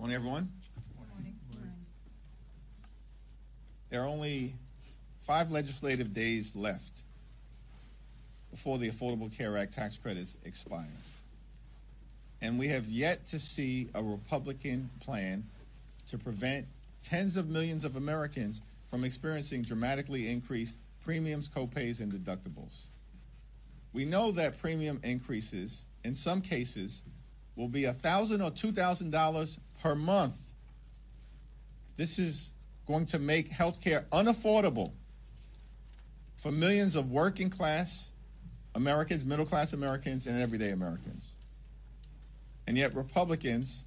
Morning, everyone. Morning. There are only 5 legislative days left before the Affordable Care Act tax credits expire. And we have yet to see a Republican plan to prevent tens of millions of Americans from experiencing dramatically increased premiums, copays, and deductibles. We know that premium increases, in some cases, will be $1,000 or $2,000 per month. This is going to make health care unaffordable for millions of working class Americans, middle class Americans, and everyday Americans. And yet Republicans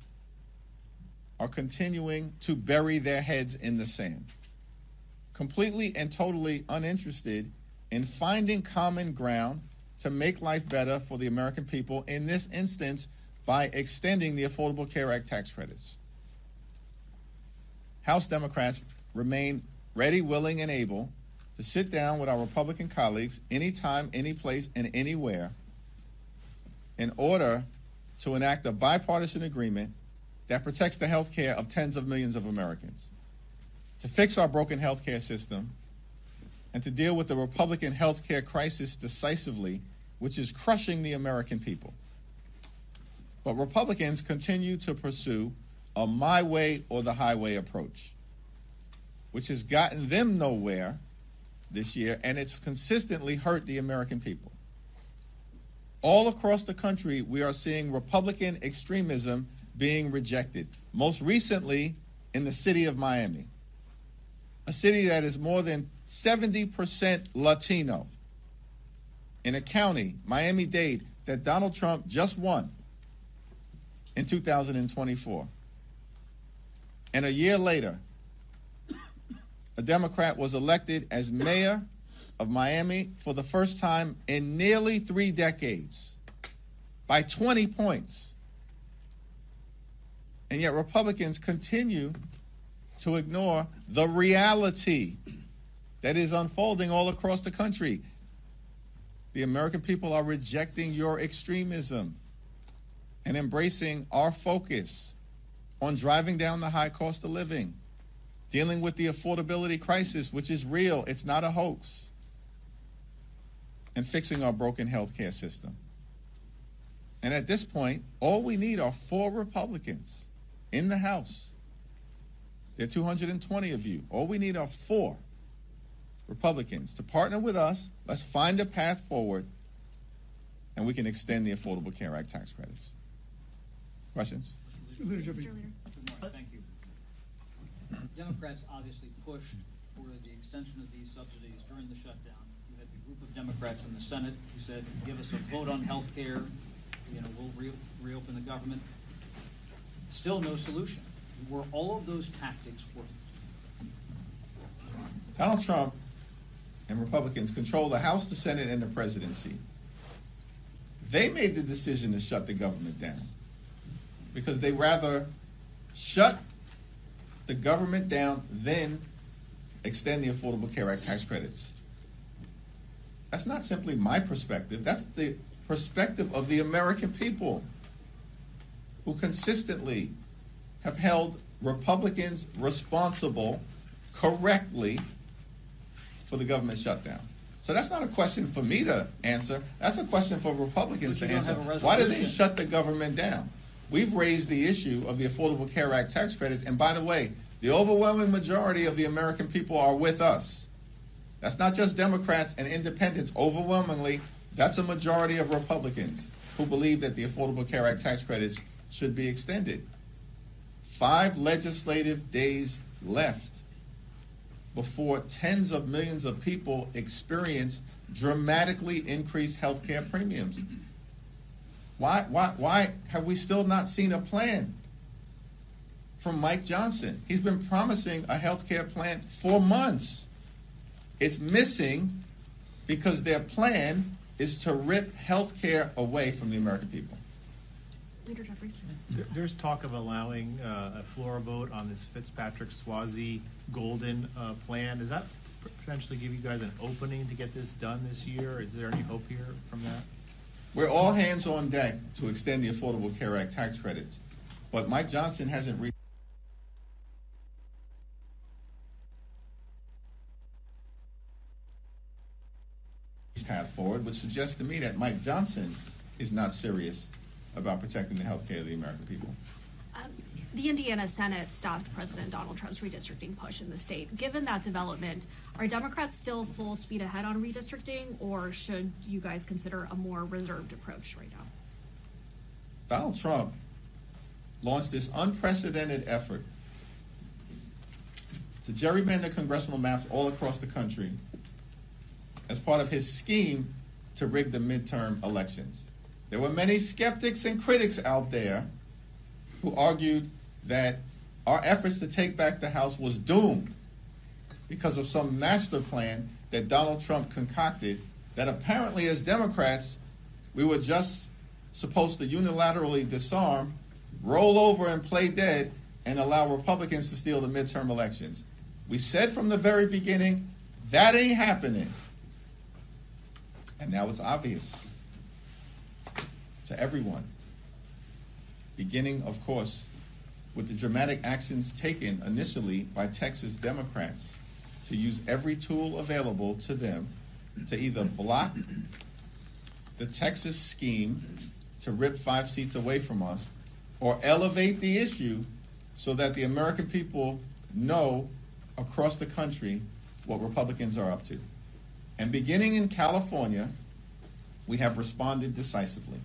are continuing to bury their heads in the sand, completely and totally uninterested in finding common ground to make life better for the American people, in this instance, by extending the Affordable Care Act tax credits. House Democrats remain ready, willing, and able to sit down with our Republican colleagues anytime, any place, and anywhere in order to enact a bipartisan agreement that protects the health care of tens of millions of Americans, to fix our broken health care system, and to deal with the Republican health care crisis decisively, which is crushing the American people. But Republicans continue to pursue a my way or the highway approach, which has gotten them nowhere this year, and it's consistently hurt the American people. All across the country, we are seeing Republican extremism being rejected, most recently in the city of Miami, a city that is more than 70% Latino, in a county, Miami-Dade, that Donald Trump just won in 2024. And a year later, a Democrat was elected as mayor of Miami for the first time in nearly 3 decades by 20 points. And yet Republicans continue to ignore the reality that is unfolding all across the country. The American people are rejecting your extremism and embracing our focus on driving down the high cost of living, dealing with the affordability crisis, which is real, it's not a hoax, and fixing our broken health care system. And at this point, all we need are 4 Republicans in the House. There are 220 of you. All we need are 4 Republicans to partner with us. Let's find a path forward, and we can extend the Affordable Care Act tax credits. Questions? Mr. Leader. Good morning. Thank you. Democrats obviously pushed for the extension of these subsidies during the shutdown. You had the group of Democrats in the Senate who said, give us a vote on health care, we'll reopen the government. Still no solution. Were all of those tactics working? Donald Trump and Republicans control the House, the Senate, and the presidency. They made the decision to shut the government down because they rather shut the government down than extend the Affordable Care Act tax credits. That's not simply my perspective. That's the perspective of the American people, who consistently have held Republicans responsible correctly for the government shutdown. So that's not a question for me to answer. That's a question for Republicans to answer. Why did they shut the government down? We've raised the issue of the Affordable Care Act tax credits, and by the way, the overwhelming majority of the American people are with us. That's not just Democrats and independents. Overwhelmingly, that's a majority of Republicans who believe that the Affordable Care Act tax credits should be extended. 5 legislative days left before tens of millions of people experience dramatically increased health care premiums. Why have we still not seen a plan from Mike Johnson? He's been promising a health care plan for months. It's missing because their plan is to rip health care away from the American people. Leader Jeffries. There's talk of allowing a floor vote on this Fitzpatrick-Swayze Golden plan. Does that potentially give you guys an opening to get this done this year? Is there any hope here from that? We're all hands on deck to extend the Affordable Care Act tax credits, but Mike Johnson hasn't reached forward would suggest to me that Mike Johnson is not serious about protecting the health care of the American people. The Indiana Senate stopped President Donald Trump's redistricting push in the state. Given that development, are Democrats still full speed ahead on redistricting, or should you guys consider a more reserved approach right now? Donald Trump launched this unprecedented effort to gerrymander congressional maps all across the country as part of his scheme to rig the midterm elections. There were many skeptics and critics out there who argued that our efforts to take back the House was doomed because of some master plan that Donald Trump concocted that apparently as Democrats we were just supposed to unilaterally disarm, roll over and play dead, and allow Republicans to steal the midterm elections. We said from the very beginning, that ain't happening. And now it's obvious to everyone. Beginning, of course, with the dramatic actions taken initially by Texas Democrats to use every tool available to them to either block the Texas scheme to rip 5 seats away from us, or elevate the issue so that the American people know across the country what Republicans are up to. And beginning in California, we have responded decisively.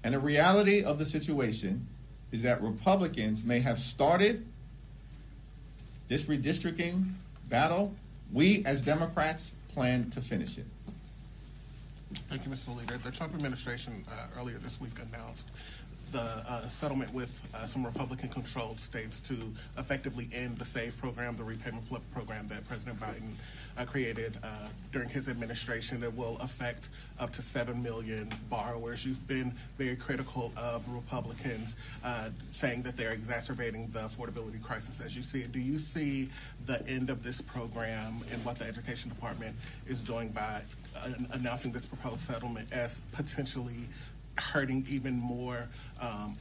And the reality of the situation is that Republicans may have started this redistricting battle. We, as Democrats, plan to finish it. Thank you, Mr. Leader. The Trump administration earlier this week announced the settlement with some Republican-controlled states to effectively end the SAVE program, the repayment program that President Biden created during his administration. That will affect up to 7 million borrowers. You've been very critical of Republicans, saying that they're exacerbating the affordability crisis as you see it. Do you see the end of this program and what the Education Department is doing by announcing this proposed settlement as potentially hurting even more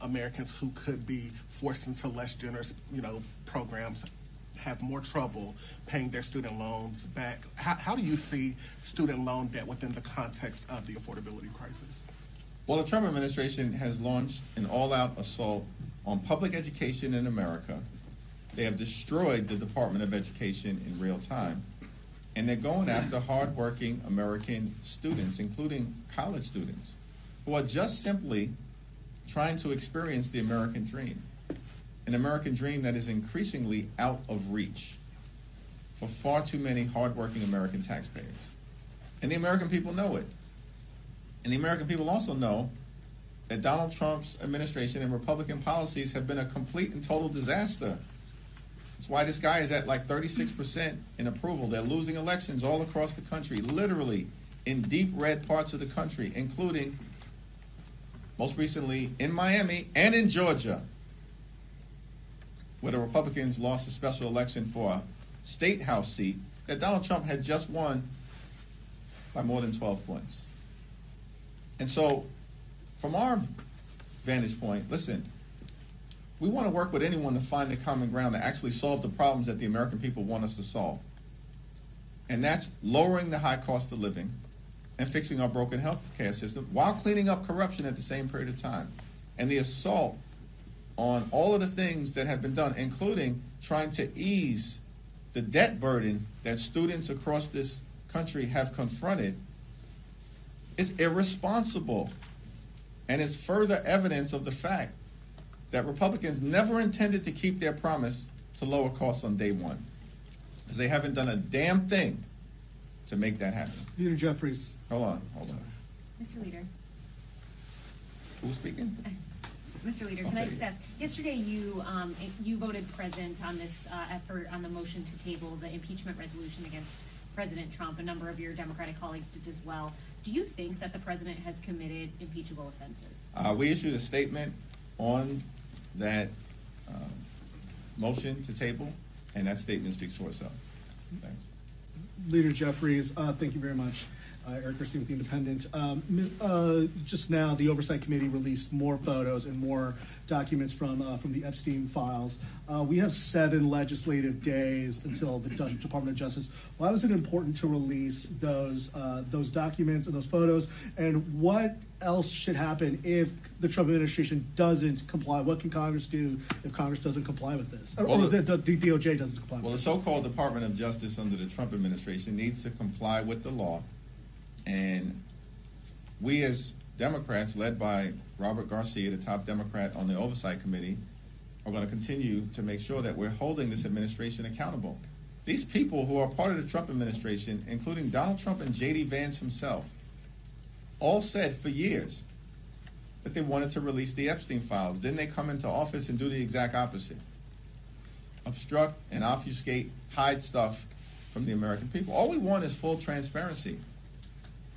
Americans who could be forced into less generous, programs, have more trouble paying their student loans back? How do you see student loan debt within the context of the affordability crisis? Well, the Trump administration has launched an all-out assault on public education in America. They have destroyed the Department of Education in real time, and they're going after hardworking American students, including college students, who are just simply trying to experience the American dream, an American dream that is increasingly out of reach for far too many hardworking American taxpayers. And the American people know it. And the American people also know that Donald Trump's administration and Republican policies have been a complete and total disaster. That's why this guy is at like 36% in approval. They're losing elections all across the country, literally in deep red parts of the country, including most recently in Miami and in Georgia, where the Republicans lost a special election for a state house seat that Donald Trump had just won by more than 12 points. And so, from our vantage point, listen, we want to work with anyone to find the common ground to actually solve the problems that the American people want us to solve. And that's lowering the high cost of living and fixing our broken health care system while cleaning up corruption at the same period of time. And the assault on all of the things that have been done, including trying to ease the debt burden that students across this country have confronted, is irresponsible and is further evidence of the fact that Republicans never intended to keep their promise to lower costs on day one, because they haven't done a damn thing to make that happen. Leader Jeffries. Hold on. Mr. Leader. Who's speaking? Mr. Leader, can I just ask, yesterday you voted present on this effort on the motion to table the impeachment resolution against President Trump. A number of your Democratic colleagues did as well. Do you think that the president has committed impeachable offenses? We issued a statement on that motion to table, and that statement speaks for itself. Thanks. Leader Jeffries, thank you very much. Eric Christie with The Independent. Just now, the Oversight Committee released more photos and more documents from the Epstein files. We have 7 legislative days until the Department of Justice. Why was it important to release those documents and those photos? And what else should happen if the Trump administration doesn't comply? What can Congress do if Congress doesn't comply with this? Or the DOJ doesn't comply with this? Well, the so-called Department of Justice under the Trump administration needs to comply with the law. And we as Democrats, led by Robert Garcia, the top Democrat on the Oversight Committee, are going to continue to make sure that we're holding this administration accountable. These people who are part of the Trump administration, including Donald Trump and J.D. Vance himself, all said for years that they wanted to release the Epstein files. Then they come into office and do the exact opposite. Obstruct and obfuscate, hide stuff from the American people. All we want is full transparency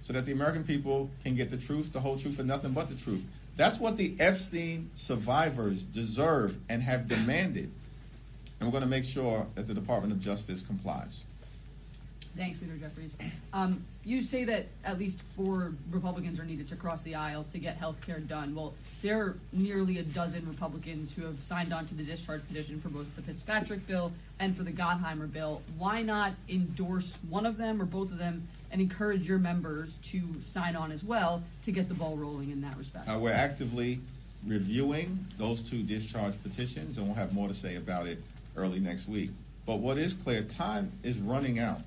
so that the American people can get the truth, the whole truth, and nothing but the truth. That's what the Epstein survivors deserve and have demanded. And we're going to make sure that the Department of Justice complies. Thanks, Leader Jeffries. You say that at least 4 Republicans are needed to cross the aisle to get health care done. Well, there are nearly a dozen Republicans who have signed on to the discharge petition for both the Fitzpatrick bill and for the Gottheimer bill. Why not endorse one of them or both of them and encourage your members to sign on as well to get the ball rolling in that respect? We're actively reviewing those 2 discharge petitions, and we'll have more to say about it early next week. But what is clear, time is running out.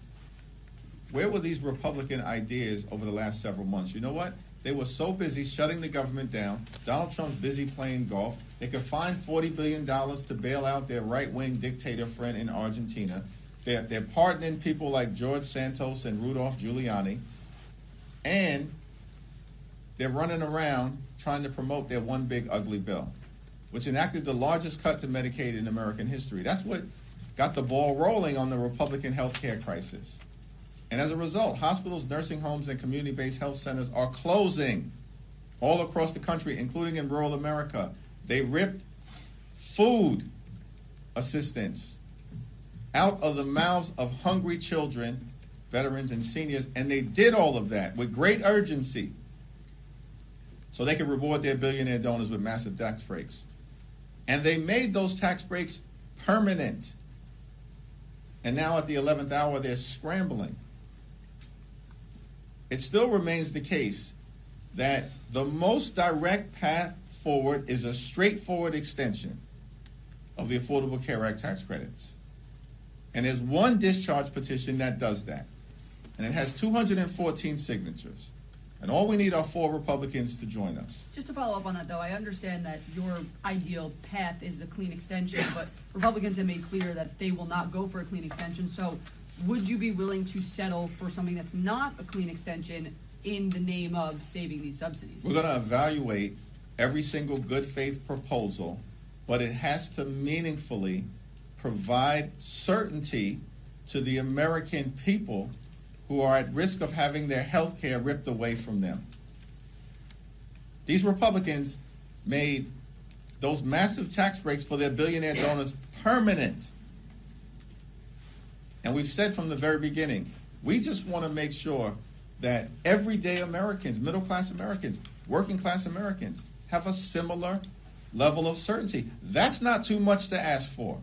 Where were these Republican ideas over the last several months? You know what? They were so busy shutting the government down. Donald Trump's busy playing golf. They could find $40 billion to bail out their right-wing dictator friend in Argentina. They're pardoning people like George Santos and Rudolph Giuliani. And they're running around trying to promote their one big ugly bill, which enacted the largest cut to Medicaid in American history. That's what got the ball rolling on the Republican health care crisis. And as a result, hospitals, nursing homes, and community-based health centers are closing all across the country, including in rural America. They ripped food assistance out of the mouths of hungry children, veterans, and seniors, and they did all of that with great urgency so they could reward their billionaire donors with massive tax breaks. And they made those tax breaks permanent. And now at the 11th hour, they're scrambling. It still remains the case that the most direct path forward is a straightforward extension of the Affordable Care Act tax credits. And there's one discharge petition that does that. And it has 214 signatures. And all we need are 4 Republicans to join us. Just to follow up on that, though, I understand that your ideal path is a clean extension, but Republicans have made clear that they will not go for a clean extension. So would you be willing to settle for something that's not a clean extension in the name of saving these subsidies? We're going to evaluate every single good faith proposal, but it has to meaningfully provide certainty to the American people who are at risk of having their health care ripped away from them. These Republicans made those massive tax breaks for their billionaire donors permanent. And we've said from the very beginning, we just want to make sure that everyday Americans, middle-class Americans, working-class Americans have a similar level of certainty. That's not too much to ask for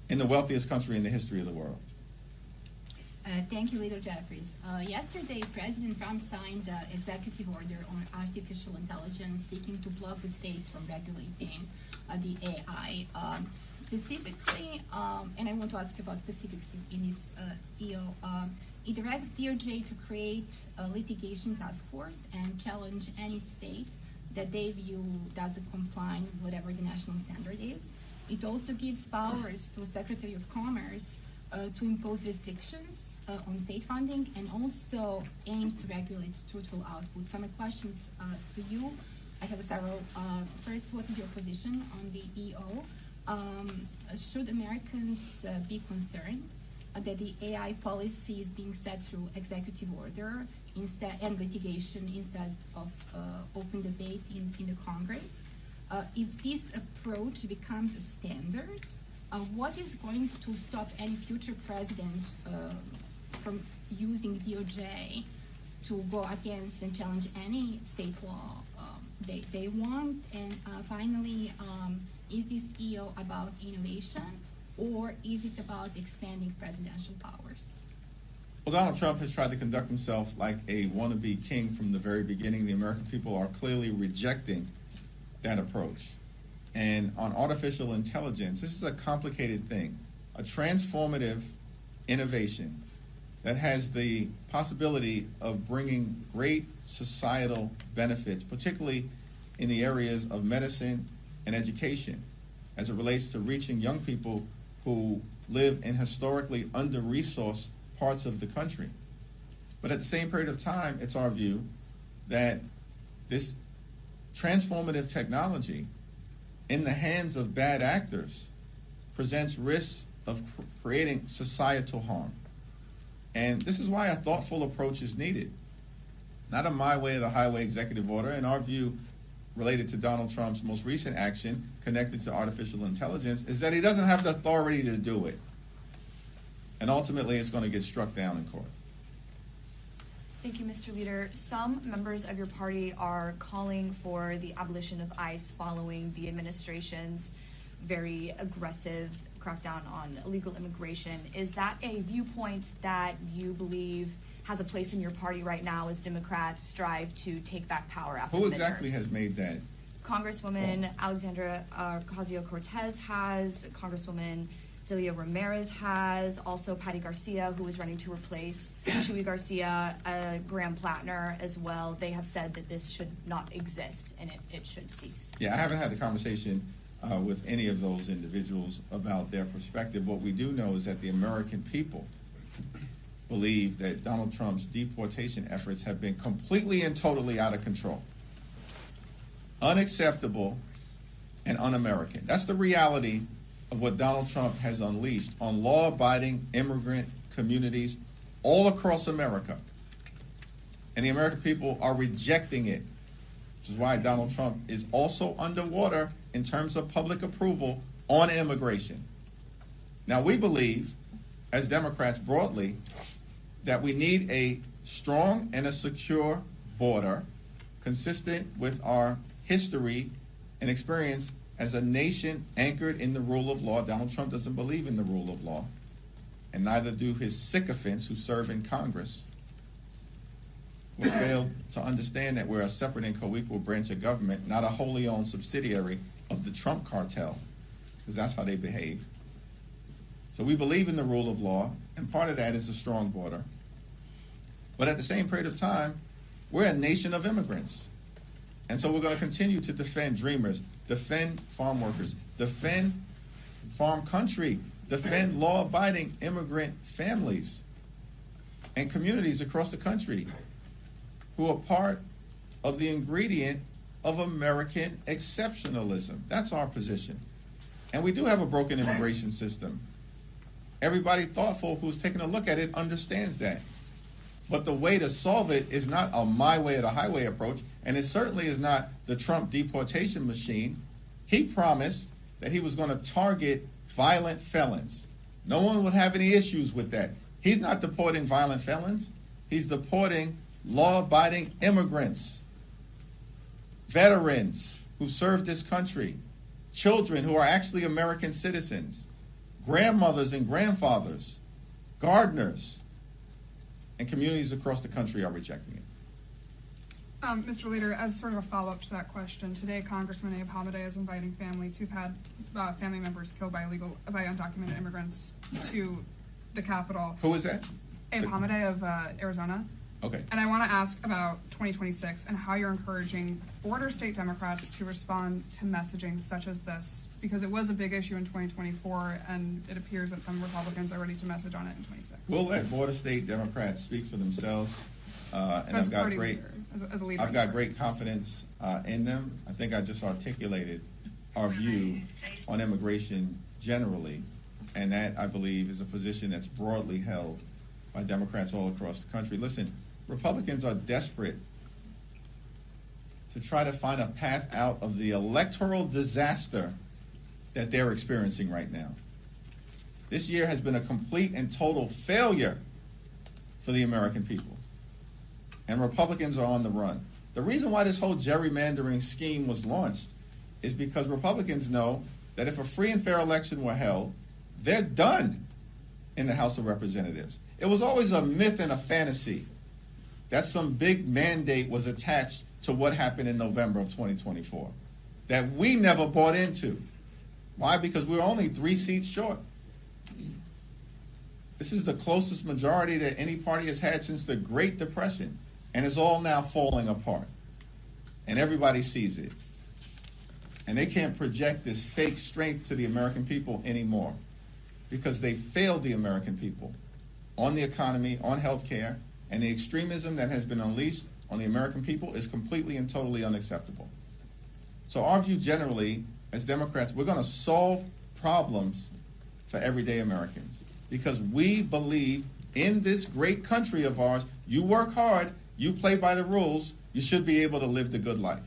in the wealthiest country in the history of the world. Thank you, Leader Jeffries. Yesterday, President Trump signed the executive order on artificial intelligence seeking to block the states from regulating the AI. Specifically, and I want to ask you about specifics in this EO, it directs DOJ to create a litigation task force and challenge any state that they view doesn't comply with whatever the national standard is. It also gives powers to Secretary of Commerce to impose restrictions on state funding and also aims to regulate truthful output. So my questions to you, I have several. First, what is your position on the EO? Should Americans be concerned that the AI policy is being set through executive order instead and litigation instead of open debate in the Congress? If this approach becomes a standard, what is going to stop any future president from using DOJ to go against and challenge any state law they want? And finally, is this EO about innovation, or is it about expanding presidential powers? Well, Donald Trump has tried to conduct himself like a wannabe king from the very beginning. The American people are clearly rejecting that approach. And on artificial intelligence, this is a complicated thing, a transformative innovation that has the possibility of bringing great societal benefits, particularly in the areas of medicine and education, as it relates to reaching young people who live in historically under-resourced parts of the country. But at the same period of time, it's our view that this transformative technology in the hands of bad actors presents risks of creating societal harm. And this is why a thoughtful approach is needed. Not a my way or the highway executive order. In our view, related to Donald Trump's most recent action connected to artificial intelligence, is that he doesn't have the authority to do it. And ultimately, it's going to get struck down in court. Thank you, Mr. Leader. Some members of your party are calling for the abolition of ICE following the administration's very aggressive crackdown on illegal immigration. Is that a viewpoint that you believe has a place in your party right now as Democrats strive to take back power after the midterms? Who exactly has made that? Congresswoman Alexandra Ocasio-Cortez has, Congresswoman Delia Ramirez has, also Patty Garcia, who is running to replace Chuy Garcia, Graham Plattner as well. They have said that this should not exist and it should cease. Yeah, I haven't had the conversation with any of those individuals about their perspective. What we do know is that the American people believe that Donald Trump's deportation efforts have been completely and totally out of control, unacceptable, and un-American. That's the reality of what Donald Trump has unleashed on law-abiding immigrant communities all across America. And the American people are rejecting it, which is why Donald Trump is also underwater in terms of public approval on immigration. Now, we believe, as Democrats broadly, that we need a strong and a secure border consistent with our history and experience as a nation anchored in the rule of law. Donald Trump doesn't believe in the rule of law, and neither do his sycophants who serve in Congress, who fail to understand that we're a separate and co-equal branch of government, not a wholly owned subsidiary of the Trump cartel, because that's how they behave. So we believe in the rule of law, and part of that is a strong border. But at the same period of time, we're a nation of immigrants. And so we're going to continue to defend dreamers, defend farm workers, defend farm country, defend law-abiding immigrant families and communities across the country who are part of the ingredient of American exceptionalism. That's our position. And we do have a broken immigration system. Everybody thoughtful who's taken a look at it understands that. But the way to solve it is not a my way or the highway approach, and it certainly is not the Trump deportation machine. He promised that he was going to target violent felons. No one would have any issues with that. He's not deporting violent felons. He's deporting law-abiding immigrants, veterans who served this country, children who are actually American citizens, grandmothers and grandfathers, gardeners, and communities across the country are rejecting it. Mr. Leader, as sort of a follow-up to that question, today Congressman Abe Hamadeh is inviting families who've had family members killed by undocumented immigrants to the Capitol. Who is that? Abe Hamadeh of Arizona. Okay. And I want to ask about 2026 and how you're encouraging border state Democrats to respond to messaging such as this, because it was a big issue in 2024, and it appears that some Republicans are ready to message on it in 26. We'll let border state Democrats speak for themselves, and I've got great confidence in them. I think I just articulated our view on immigration generally, and that, I believe, is a position that's broadly held by Democrats all across the country. Listen, Republicans are desperate to try to find a path out of the electoral disaster that they're experiencing right now. This year has been a complete and total failure for the American people. And Republicans are on the run. The reason why this whole gerrymandering scheme was launched is because Republicans know that if a free and fair election were held, they're done in the House of Representatives. It was always a myth and a fantasy that some big mandate was attached to what happened in November of 2024 that we never bought into. Why? Because we were only 3 seats short. This is the closest majority that any party has had since the Great Depression, and it's all now falling apart. And everybody sees it. And they can't project this fake strength to the American people anymore because they failed the American people on the economy, on health care, and the extremism that has been unleashed on the American people is completely and totally unacceptable. So our view generally, as Democrats, we're going to solve problems for everyday Americans because we believe in this great country of ours. You work hard, you play by the rules, you should be able to live the good life.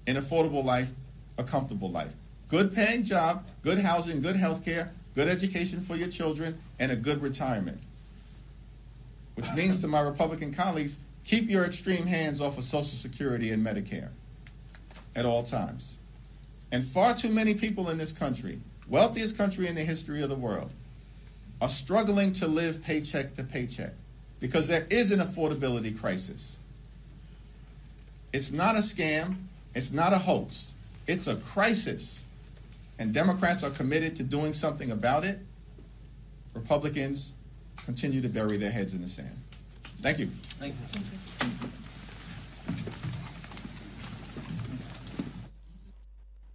An affordable life, a comfortable life. Good paying job, good housing, good health care, good education for your children, and a good retirement. Which means to my Republican colleagues, keep your extreme hands off of Social Security and Medicare at all times. And far too many people in this country, wealthiest country in the history of the world, are struggling to live paycheck to paycheck because there is an affordability crisis. It's not a scam. It's not a hoax. It's a crisis. And Democrats are committed to doing something about it. Republicans continue to bury their heads in the sand. Thank you. Thank you.